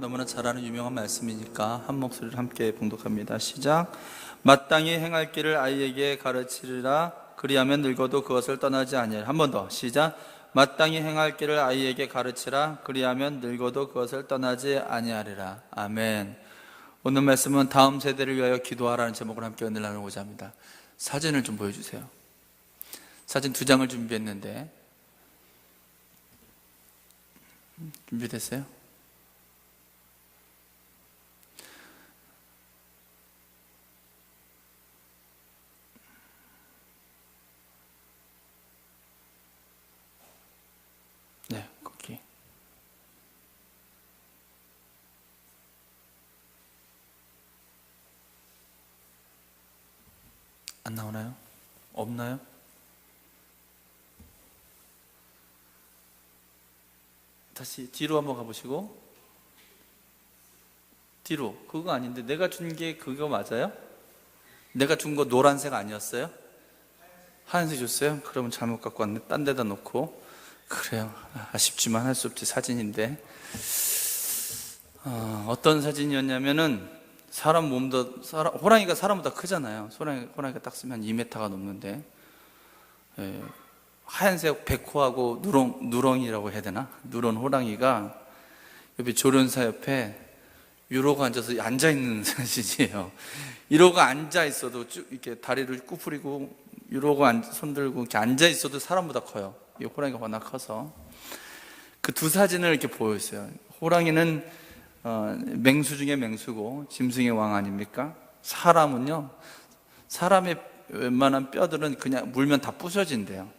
너무나 잘 아는 유명한 말씀이니까 한 목소리를 함께 봉독합니다. 시작. 마땅히 행할 길을 아이에게 가르치리라. 그리하면 늙어도 그것을 떠나지 아니하리라. 한 번 더. 시작. 마땅히 행할 길을 아이에게 가르치라. 그리하면 늙어도 그것을 떠나지 아니하리라. 아멘. 오늘 말씀은 다음 세대를 위하여 기도하라는 제목을 함께 은혜를 나누고자 합니다. 사진을 좀 보여주세요. 사진 2장을 준비했는데 준비됐어요? 네, 거기. 안 나오나요? 없나요? 다시 뒤로 한번 가보시고. 뒤로. 그거 아닌데 내가 준 게 그거 맞아요? 내가 준 거 노란색 아니었어요? 하얀색 줬어요? 그러면 잘못 갖고 왔네. 딴 데다 놓고. 그래요. 아쉽지만 할 수 없지. 사진인데. 어떤 사진이었냐면은 호랑이가 사람보다 크잖아요. 호랑이가 딱 쓰면 2m가 넘는데, 하얀색 백호하고 누렁이라고 해야 되나? 누런 호랑이가 옆에 조련사 옆에 이러고 앉아서 앉아있는 사진이에요. 이러고 앉아있어도 쭉 이렇게 다리를 구부리고 이러고 손 들고 이렇게 앉아있어도 사람보다 커요. 이 호랑이가 워낙 커서. 그 두 사진을 이렇게 보여주세요. 호랑이는 맹수 중에 맹수고 짐승의 왕 아닙니까? 사람은요, 사람의 웬만한 뼈들은 그냥 물면 다 부서진대요.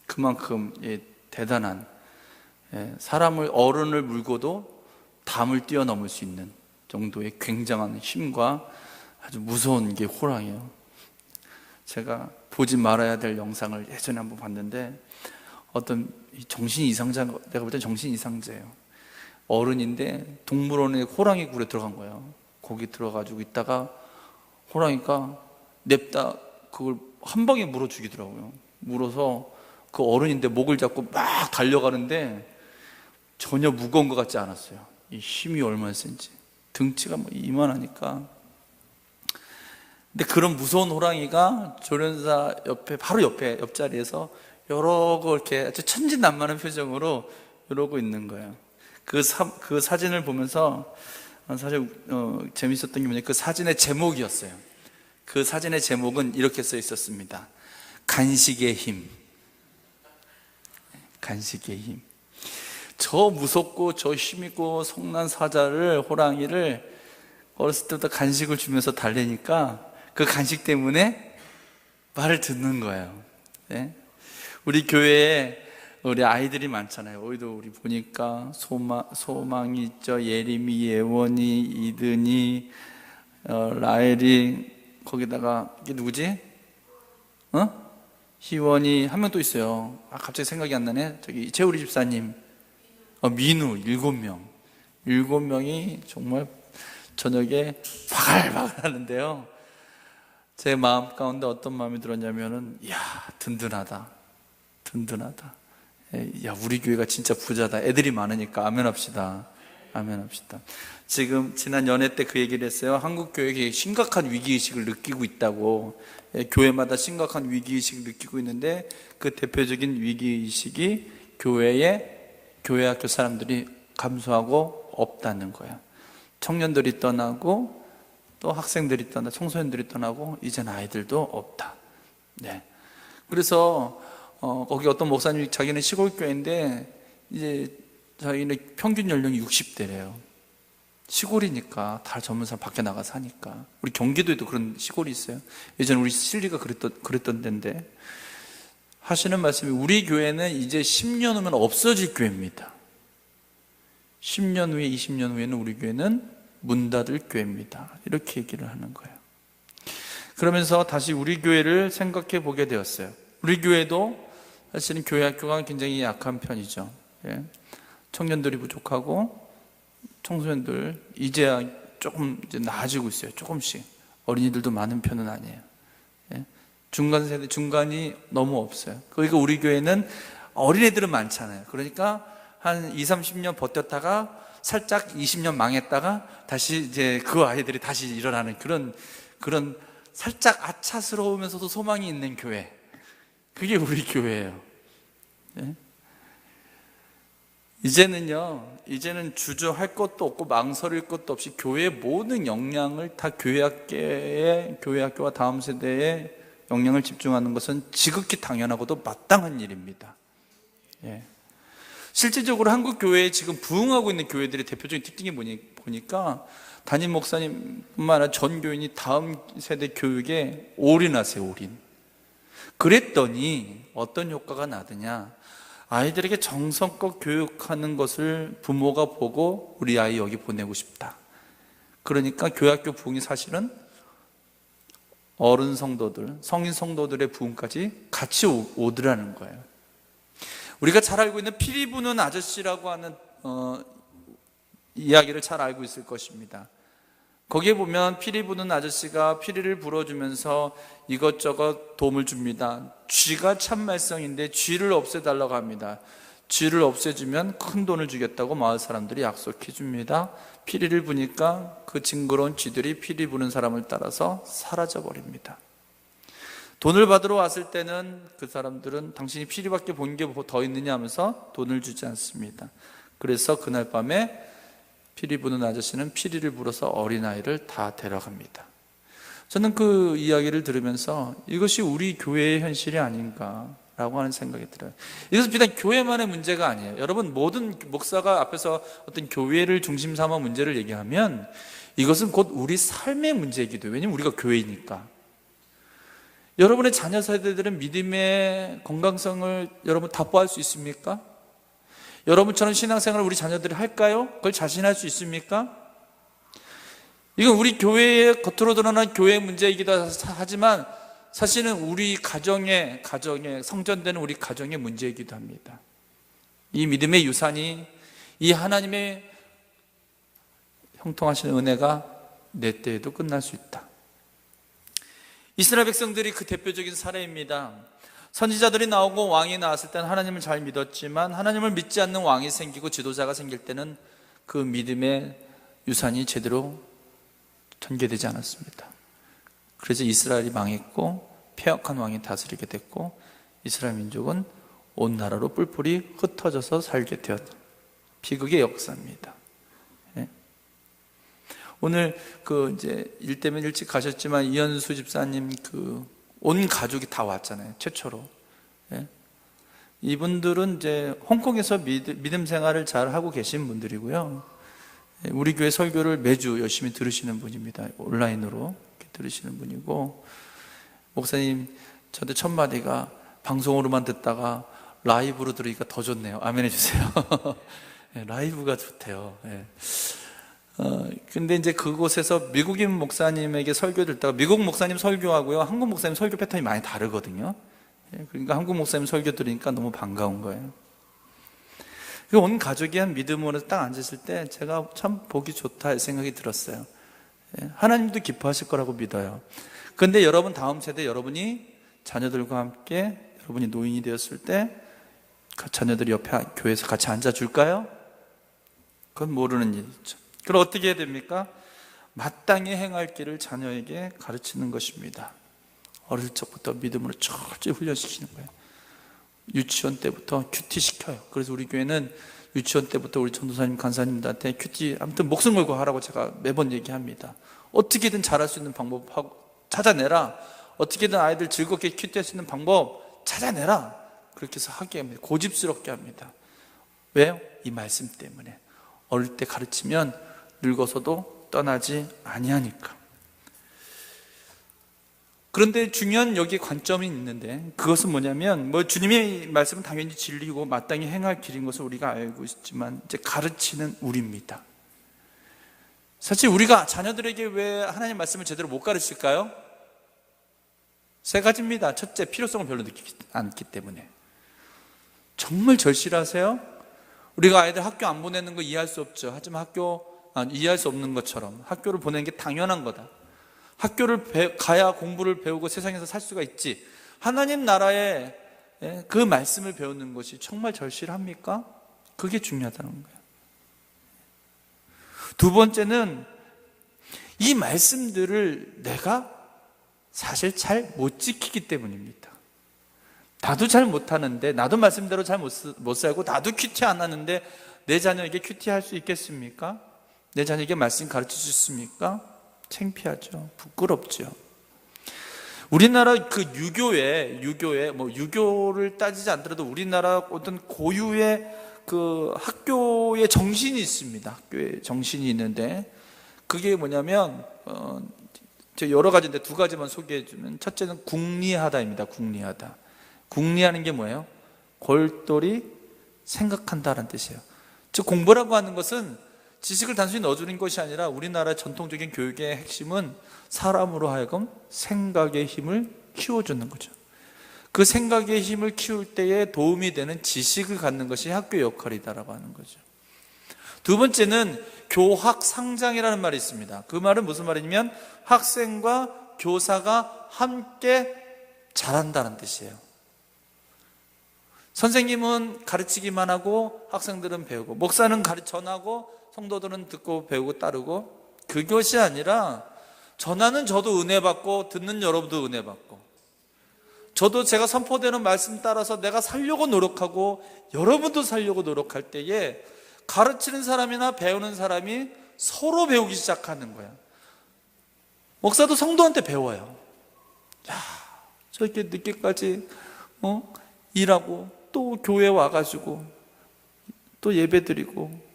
그만큼 대단한, 어른을 물고도 담을 뛰어넘을 수 있는 정도의 굉장한 힘과 아주 무서운 게 호랑이에요. 제가 보지 말아야 될 영상을 예전에 한번 봤는데, 어떤 내가 볼 땐 정신 이상자예요. 어른인데 동물원에 호랑이 굴에 들어간 거예요. 거기 들어가지고 있다가 호랑이가 냅다 그걸 한 방에 물어 죽이더라고요. 물어서 그 어른인데 목을 잡고 막 달려가는데 전혀 무거운 것 같지 않았어요. 이 힘이 얼마나 센지. 등치가 이만하니까. 근데 그런 무서운 호랑이가 조련사 바로 옆자리에서 이러고 이렇게 아주 천진난만한 표정으로 이러고 있는 거예요. 그 사진을 보면서 사실 재밌었던 게 뭐냐면 그 사진의 제목이었어요. 그 사진의 제목은 이렇게 써 있었습니다. 간식의 힘. 간식의 힘. 저 무섭고 저 힘있고 성난 호랑이를 어렸을 때부터 간식을 주면서 달래니까 그 간식 때문에 말을 듣는 거예요. 네? 우리 교회에 우리 아이들이 많잖아요. 우리 보니까 소망이 있죠. 예림이, 예원이, 이든이, 라엘이, 거기다가 이게 누구지? 희원이, 한 명 또 있어요. 갑자기 생각이 안 나네. 저기 재우리 집사님, 민우, 7명. 7명이 정말 저녁에 바글바글 하는데요. 제 마음 가운데 어떤 마음이 들었냐면은, 이야, 든든하다. 야, 우리 교회가 진짜 부자다. 애들이 많으니까 아멘 합시다. 지금 지난 연회 때 그 얘기를 했어요. 한국 교회에 심각한 위기의식을 느끼고 있다고. 교회마다 심각한 위기의식을 느끼고 있는데 그 대표적인 위기의식이 교회 학교 사람들이 감수하고 없다는 거예요. 청년들이 떠나고 또 학생들이 청소년들이 떠나고 이제는 아이들도 없다. 네. 그래서 거기 어떤 목사님이 자기는 시골 교회인데 이제 자기는 평균 연령이 60대래요. 시골이니까 다 젊은 사람 밖에 나가 사니까. 우리 경기도에도 그런 시골이 있어요. 예전에 우리 실리가 그랬던 데인데 하시는 말씀이 우리 교회는 이제 10년 후면 없어질 교회입니다. 10년 후에 20년 후에는 우리 교회는 문 닫을 교회입니다. 이렇게 얘기를 하는 거예요. 그러면서 다시 우리 교회를 생각해 보게 되었어요. 우리 교회도 사실은 교회 학교가 굉장히 약한 편이죠. 청년들이 부족하고 청소년들 이제야 조금 나아지고 있어요. 조금씩. 어린이들도 많은 편은 아니에요. 중간이 너무 없어요. 그러니까 우리 교회는 어린애들은 많잖아요. 그러니까 한 20, 30년 버텼다가 살짝 20년 망했다가 다시 이제 그 아이들이 다시 일어나는 그런 살짝 아차스러우면서도 소망이 있는 교회. 그게 우리 교회예요. 네? 이제는 주저할 것도 없고 망설일 것도 없이 교회의 모든 역량을 다 교회학교와 다음 세대에 역량을 집중하는 것은 지극히 당연하고도 마땅한 일입니다. 예. 실질적으로 한국 교회에 지금 부흥하고 있는 교회들의 대표적인 특징이 보니까 담임 목사님뿐만 아니라 전 교인이 다음 세대 교육에 올인하세요. 올인. 그랬더니 어떤 효과가 나느냐, 아이들에게 정성껏 교육하는 것을 부모가 보고 우리 아이 여기 보내고 싶다. 그러니까 교회학교 부흥이 사실은 어른 성도들, 성인 성도들의 부흥까지 같이 오더라는 거예요. 우리가 잘 알고 있는 피리 부는 아저씨라고 하는 이야기를 잘 알고 있을 것입니다. 거기에 보면 피리 부는 아저씨가 피리를 불어주면서 이것저것 도움을 줍니다. 쥐가 참말썽인데 쥐를 없애달라고 합니다. 쥐를 없애주면 큰 돈을 주겠다고 마을 사람들이 약속해 줍니다. 피리를 부니까 그 징그러운 쥐들이 피리 부는 사람을 따라서 사라져 버립니다. 돈을 받으러 왔을 때는 그 사람들은 당신이 피리밖에 본 게 더 있느냐 하면서 돈을 주지 않습니다. 그래서 그날 밤에 피리 부는 아저씨는 피리를 불어서 어린아이를 다 데려갑니다. 저는 그 이야기를 들으면서 이것이 우리 교회의 현실이 아닌가라고 하는 생각이 들어요. 이것은 비단 교회만의 문제가 아니에요. 여러분, 모든 목사가 앞에서 어떤 교회를 중심 삼아 문제를 얘기하면 이것은 곧 우리 삶의 문제이기도 해요. 왜냐하면 우리가 교회이니까. 여러분의 자녀 세대들은 믿음의 건강성을 여러분 답보할 수 있습니까? 여러분처럼 신앙생활을 우리 자녀들이 할까요? 그걸 자신할 수 있습니까? 이건 우리 교회의 겉으로 드러난 교회의 문제이기도 하지만 사실은 우리 가정에 성전되는 우리 가정의 문제이기도 합니다. 이 믿음의 유산이, 이 하나님의 형통하신 은혜가 내 때에도 끝날 수 있다. 이스라엘 백성들이 그 대표적인 사례입니다. 선지자들이 나오고 왕이 나왔을 때는 하나님을 잘 믿었지만 하나님을 믿지 않는 왕이 생기고 지도자가 생길 때는 그 믿음의 유산이 제대로 전개되지 않았습니다. 그래서 이스라엘이 망했고 패역한 왕이 다스리게 됐고 이스라엘 민족은 온 나라로 뿔뿔이 흩어져서 살게 되었다. 비극의 역사입니다. 예? 오늘 이제 일 때문에 일찍 가셨지만 이현수 집사님 온 가족이 다 왔잖아요. 최초로. 예? 이분들은 이제 홍콩에서 믿음 생활을 잘 하고 계신 분들이고요. 예, 우리 교회 설교를 매주 열심히 들으시는 분입니다. 온라인으로 이렇게 들으시는 분이고, 목사님, 저한테 첫 마디가 방송으로만 듣다가 라이브로 들으니까 더 좋네요. 아멘 해주세요. 예, 라이브가 좋대요. 예. 근데 이제 그곳에서 미국인 목사님에게 설교 듣다가 미국 목사님 설교하고요, 한국 목사님 설교 패턴이 많이 다르거든요. 그러니까 한국 목사님 설교 들으니까 너무 반가운 거예요. 온 가족이 한 믿음으로 딱 앉았을 때 제가 참 보기 좋다 생각이 들었어요. 하나님도 기뻐하실 거라고 믿어요. 그런데 여러분 다음 세대, 여러분이 자녀들과 함께 여러분이 노인이 되었을 때 그 자녀들이 옆에 교회에서 같이 앉아줄까요? 그건 모르는 일이죠. 그럼 어떻게 해야 됩니까? 마땅히 행할 길을 자녀에게 가르치는 것입니다. 어릴 적부터 믿음으로 철저히 훈련시키는 거예요. 유치원 때부터 큐티 시켜요. 그래서 우리 교회는 유치원 때부터 우리 전도사님, 간사님들한테 큐티 아무튼 목숨 걸고 하라고 제가 매번 얘기합니다. 어떻게든 잘할 수 있는 방법 찾아내라. 어떻게든 아이들 즐겁게 큐티할 수 있는 방법 찾아내라. 그렇게 해서 하게 합니다. 고집스럽게 합니다. 왜요? 이 말씀 때문에. 어릴 때 가르치면 늙어서도 떠나지 아니하니까. 그런데 중요한 여기 관점이 있는데, 그것은 뭐냐면, 주님의 말씀은 당연히 진리고 마땅히 행할 길인 것을 우리가 알고 있지만 이제 가르치는 우리입니다. 사실 우리가 자녀들에게 왜 하나님 말씀을 제대로 못 가르칠까요? 세 가지입니다. 첫째, 필요성을 별로 느끼지 않기 때문에. 정말 절실하세요? 우리가 아이들 학교 안 보내는 거 이해할 수 없죠. 하지만 이해할 수 없는 것처럼 학교를 보내는 게 당연한 거다. 학교를 가야 공부를 배우고 세상에서 살 수가 있지. 하나님 나라의 그 말씀을 배우는 것이 정말 절실합니까? 그게 중요하다는 거예요. 두 번째는 이 말씀들을 내가 사실 잘 못 지키기 때문입니다. 나도 잘 못하는데, 나도 말씀대로 잘 못 살고, 나도 큐티 안 하는데 내 자녀에게 큐티할 수 있겠습니까? 내 자녀에게 말씀 가르칠 수 있습니까? 창피하죠. 부끄럽죠. 우리나라 그 유교에 뭐 유교를 따지지 않더라도 우리나라 어떤 고유의 그 학교의 정신이 있습니다. 학교의 정신이 있는데, 그게 뭐냐면 제가 여러 가지인데 두 가지만 소개해 주면, 첫째는 궁리하다입니다. 궁리하다. 궁리하는 게 뭐예요? 골똘히 생각한다라는 뜻이에요. 즉, 공부라고 하는 것은 지식을 단순히 넣어주는 것이 아니라, 우리나라의 전통적인 교육의 핵심은 사람으로 하여금 생각의 힘을 키워주는 거죠. 그 생각의 힘을 키울 때에 도움이 되는 지식을 갖는 것이 학교의 역할이다라고 하는 거죠. 두 번째는 교학상장이라는 말이 있습니다. 그 말은 무슨 말이냐면, 학생과 교사가 함께 잘한다는 뜻이에요. 선생님은 가르치기만 하고 학생들은 배우고, 목사는 전하고 성도들은 듣고 배우고 따르고, 그것이 아니라 전하는 저도 은혜 받고 듣는 여러분도 은혜 받고, 저도 제가 선포되는 말씀 따라서 내가 살려고 노력하고 여러분도 살려고 노력할 때에 가르치는 사람이나 배우는 사람이 서로 배우기 시작하는 거야. 목사도 성도한테 배워요. 야, 저렇게 늦게까지 일하고 또 교회 와가지고 또 예배 드리고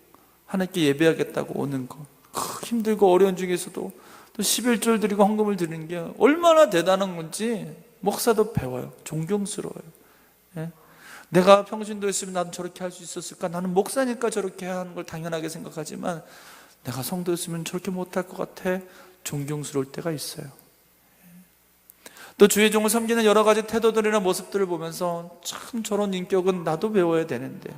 하나님께 예배하겠다고 오는 거, 힘들고 어려운 중에서도 또 11절 드리고 헌금을 드리는 게 얼마나 대단한 건지 목사도 배워요. 존경스러워요. 예? 내가 평신도 했으면 나는 저렇게 할 수 있었을까? 나는 목사니까 저렇게 하는 걸 당연하게 생각하지만, 내가 성도였으면 저렇게 못할 것 같아. 존경스러울 때가 있어요. 또 주의 종을 섬기는 여러 가지 태도들이나 모습들을 보면서, 참 저런 인격은 나도 배워야 되는데,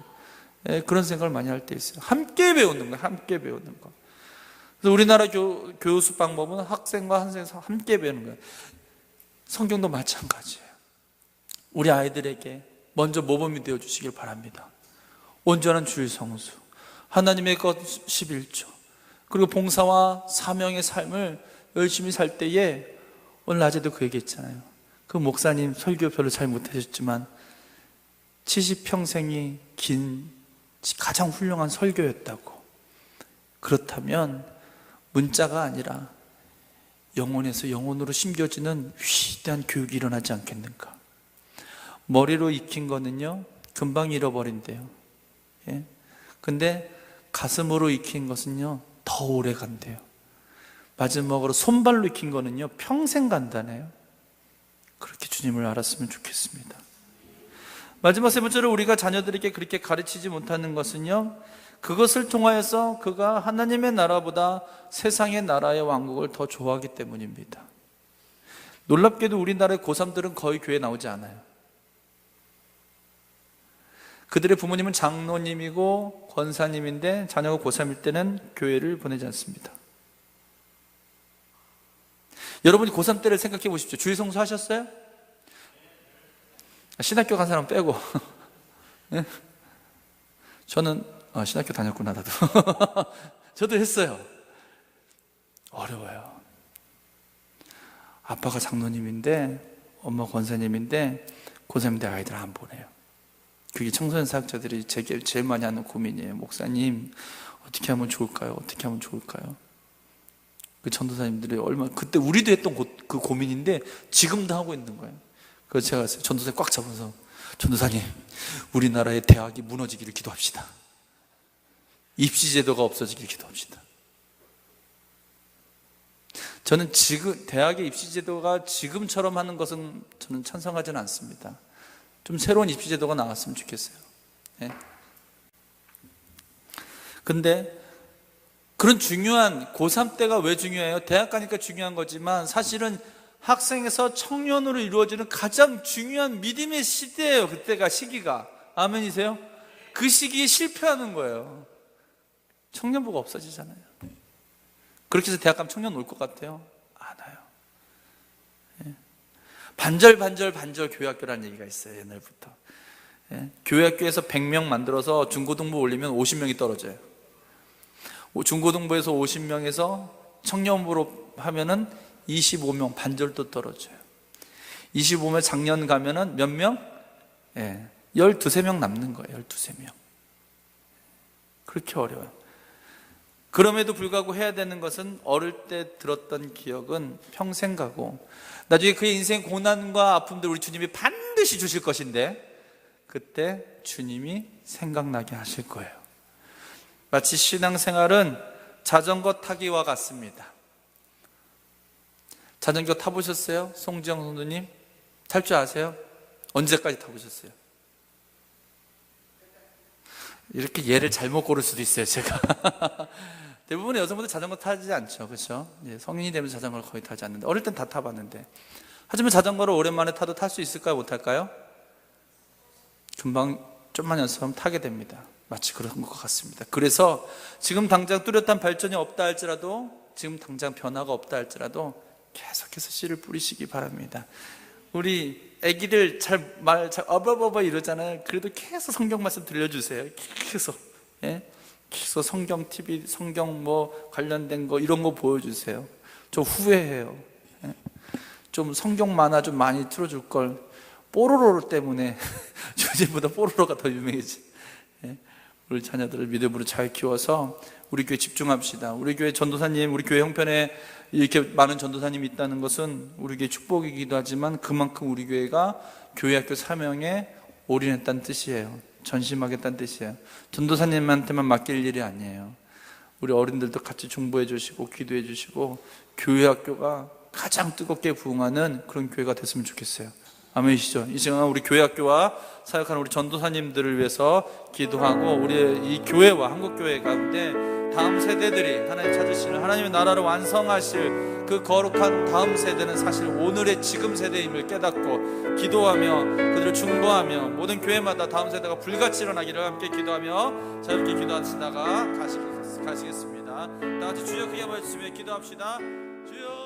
그런 생각을 많이 할 때 있어요. 함께 배우는 거, 함께 배우는 거. 그래서 우리나라 교수 방법은 학생과 학생에서 함께 배우는 거예요. 성경도 마찬가지예요. 우리 아이들에게 먼저 모범이 되어 주시길 바랍니다. 온전한 주일 성수, 하나님의 것 11조, 그리고 봉사와 사명의 삶을 열심히 살 때에, 오늘 낮에도 그 얘기했잖아요. 그 목사님 설교 별로 잘 못하셨지만 70평생이 긴 가장 훌륭한 설교였다고. 그렇다면 문자가 아니라 영혼에서 영혼으로 심겨지는 위대한 교육이 일어나지 않겠는가. 머리로 익힌 거는요 금방 잃어버린대요. 예? 근데 가슴으로 익힌 것은요 더 오래 간대요. 마지막으로 손발로 익힌 거는요 평생 간다네요. 그렇게 주님을 알았으면 좋겠습니다. 마지막 세 번째로, 우리가 자녀들에게 그렇게 가르치지 못하는 것은요, 그것을 통하여서 그가 하나님의 나라보다 세상의 나라의 왕국을 더 좋아하기 때문입니다. 놀랍게도 우리나라의 고3들은 거의 교회에 나오지 않아요. 그들의 부모님은 장로님이고 권사님인데 자녀가 고3일 때는 교회를 보내지 않습니다. 여러분이 고3 때를 생각해 보십시오. 주일 성수 하셨어요? 신학교 간 사람 빼고. 네? 저는 신학교 다녔구나 나도. 저도 했어요. 어려워요. 아빠가 장로님인데 엄마가 권사님인데 고3인데 아이들 안 보내요. 그게 청소년 사역자들이 제일 많이 하는 고민이에요. 목사님 어떻게 하면 좋을까요? 어떻게 하면 좋을까요? 그 전도사님들이 그때 우리도 했던 그 고민인데 지금도 하고 있는 거예요. 그래서 제가 전도사님 꽉 잡아서, 전도사님 우리나라의 대학이 무너지기를 기도합시다. 입시제도가 없어지기를 기도합시다. 저는 지금 대학의 입시제도가 지금처럼 하는 것은 저는 찬성하지는 않습니다. 좀 새로운 입시제도가 나왔으면 좋겠어요. 네. 근데 그런 중요한 고3 때가 왜 중요해요? 대학 가니까 중요한 거지만 사실은 학생에서 청년으로 이루어지는 가장 중요한 믿음의 시대예요. 그때가 시기가. 아멘이세요? 그 시기에 실패하는 거예요. 청년부가 없어지잖아요. 그렇게 해서 대학 가면 청년 올 것 같아요? 안 와요. 예. 반절 교회학교라는 얘기가 있어요. 옛날부터. 예. 교회학교에서 100명 만들어서 중고등부 올리면 50명이 떨어져요. 중고등부에서 50명에서 청년부로 하면은 25명, 반절도 떨어져요. 25명 작년 가면은 몇 명? 12명 남는 거예요. 12명. 그렇게 어려워요. 그럼에도 불구하고 해야 되는 것은 어릴 때 들었던 기억은 평생 가고, 나중에 그의 인생 고난과 아픔들 우리 주님이 반드시 주실 것인데, 그때 주님이 생각나게 하실 거예요. 마치 신앙생활은 자전거 타기와 같습니다. 자전거 타보셨어요? 송지영 선생님? 탈 줄 아세요? 언제까지 타보셨어요? 이렇게 예를 잘못 고를 수도 있어요, 제가. 대부분의 여성분들 자전거 타지 않죠, 그렇죠? 성인이 되면서 자전거를 거의 타지 않는데, 어릴 땐 다 타봤는데. 하지만 자전거를 오랜만에 타도 탈 수 있을까요, 못 탈까요? 금방 좀만 연습하면 타게 됩니다. 마치 그런 것 같습니다. 그래서 지금 당장 뚜렷한 발전이 없다 할지라도, 지금 당장 변화가 없다 할지라도 계속해서 씨를 뿌리시기 바랍니다. 우리 아기들 잘 어버버버 이러잖아요. 그래도 계속 성경 말씀 들려주세요. 계속 성경 TV, 성경 뭐 관련된 거 이런 거 보여주세요. 저 후회해요. 좀 성경 만화 좀 많이 틀어줄 걸. 뽀로로 때문에 요즘보다 뽀로로가 더 유명해지. 우리 자녀들을 믿음으로 잘 키워서 우리 교회 집중합시다. 우리 교회 전도사님, 우리 교회 형편에 이렇게 많은 전도사님이 있다는 것은 우리 교회 축복이기도 하지만 그만큼 우리 교회가 교회학교 사명에 올인했다는 뜻이에요. 전심하겠다는 뜻이에요. 전도사님한테만 맡길 일이 아니에요. 우리 어른들도 같이 중보해 주시고 기도해 주시고 교회학교가 가장 뜨겁게 부흥하는 그런 교회가 됐으면 좋겠어요. 아멘이시죠? 이 시간 우리 교회학교와 사역하는 우리 전도사님들을 위해서 기도하고, 우리 이 교회와 한국교회 가운데 다음 세대들이 하나님 찾으시는 하나님의 나라를 완성하실 그 거룩한 다음 세대는 사실 오늘의 지금 세대임을 깨닫고 기도하며 그들을 중보하며 모든 교회마다 다음 세대가 불같이 일어나기를 함께 기도하며 자유롭게 기도하시다가 가시겠습니다. 다 같이 주여 크게 말씀에 기도합시다. 주여.